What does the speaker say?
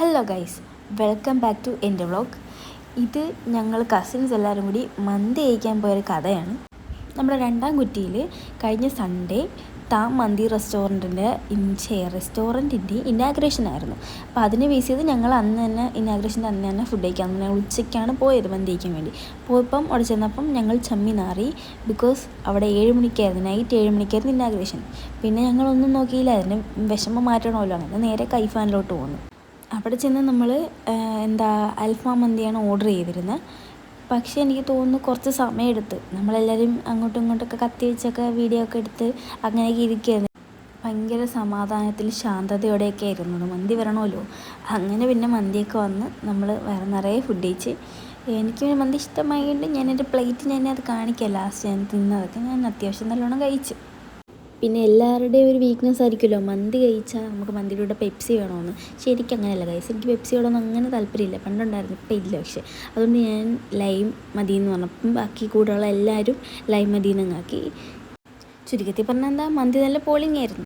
Hello guys, welcome back to എൻ്റെ vlog. ഇത് ഞങ്ങൾ കസിൻസ് എല്ലാവരും കൂടി മന്തി കഴിക്കാൻ പോയൊരു കഥയാണ്. നമ്മുടെ രണ്ടാം കുറ്റിയിൽ കഴിഞ്ഞ സൺഡേ മന്തി റെസ്റ്റോറൻറ്റിൻ്റെ ഇനാഗ്രേഷൻ ആയിരുന്നു. അപ്പോൾ അതിനെ ബേസ് ചെയ്ത് ഞങ്ങൾ അന്ന് തന്നെ ഇനാഗ്രേഷൻ്റെ അന്ന് തന്നെ ഫുഡ് കഴിക്കാൻ ഞങ്ങൾ ഉച്ചയ്ക്കാണ് പോയത് മന്തി കഴിക്കാൻ വേണ്ടി. പോയപ്പം അവിടെ ചെന്നപ്പം ഞങ്ങൾ ചമ്മി നാറി. ബിക്കോസ് അവിടെ 7 മണിക്കായിരുന്നു, നൈറ്റ് 7 മണിക്കായിരുന്നു ഇനാഗ്രേഷൻ. പിന്നെ ഞങ്ങളൊന്നും നോക്കിയില്ലായിരുന്നു, വിഷമം മാറ്റണമല്ലോ. അങ്ങനെ നേരെ കൈഫാനിലോട്ട് പോന്നു. അവിടെ ചെന്ന് നമ്മൾ അൽഫാം മന്തിയാണ് ഓർഡർ ചെയ്തിരുന്നത്. പക്ഷേ എനിക്ക് തോന്നുന്നു കുറച്ച് സമയമെടുത്ത്. നമ്മളെല്ലാവരും അങ്ങോട്ടും ഇങ്ങോട്ടൊക്കെ കത്തി വെച്ചൊക്കെ വീഡിയോ ഒക്കെ എടുത്ത് അങ്ങനെയൊക്കെ ഇരിക്കുകയായിരുന്നു. ഭയങ്കര സമാധാനത്തിൽ ശാന്തതയോടെയൊക്കെ ആയിരുന്നു. മന്തി വരണമല്ലോ. അങ്ങനെ പിന്നെ മന്തിയൊക്കെ വന്ന് നമ്മൾ നിറയെ ഫുഡ് കഴിച്ച്. എനിക്ക് പിന്നെ മന്തി ഇഷ്ടമായതുകൊണ്ട് എൻ്റെ പ്ലേറ്റ് അത് കാണിക്കാം. ലാസ്റ്റ് ഞാൻ തിന്നതൊക്കെ ഞാൻ അത്യാവശ്യം നല്ലോണം കഴിച്ചു. പിന്നെ എല്ലാവരുടെയും ഒരു വീക്ക്നെസ് ആയിരിക്കുമല്ലോ, മന്തി കഴിച്ചാൽ നമുക്ക് മന്തിയുടെ കൂടെ പെപ്സി വേണമെന്ന്. ശരിക്കും അങ്ങനെയല്ല ഗൈസ്, എനിക്ക് പെപ്സിയോടൊന്നും അങ്ങനെ താല്പര്യമില്ല. പണ്ടുണ്ടായിരുന്നു, ഇപ്പം ഇല്ല. പക്ഷേ അതുകൊണ്ട് ഞാൻ ലൈം മതി എന്ന് പറഞ്ഞപ്പം ബാക്കി കൂടെയുള്ള എല്ലാവരും ലൈം മതി എന്നങ്ങാക്കി. ചുരുക്കത്തിൽ പറഞ്ഞാൽ മന്തി നല്ല പോളിംഗ് ആയിരുന്നു.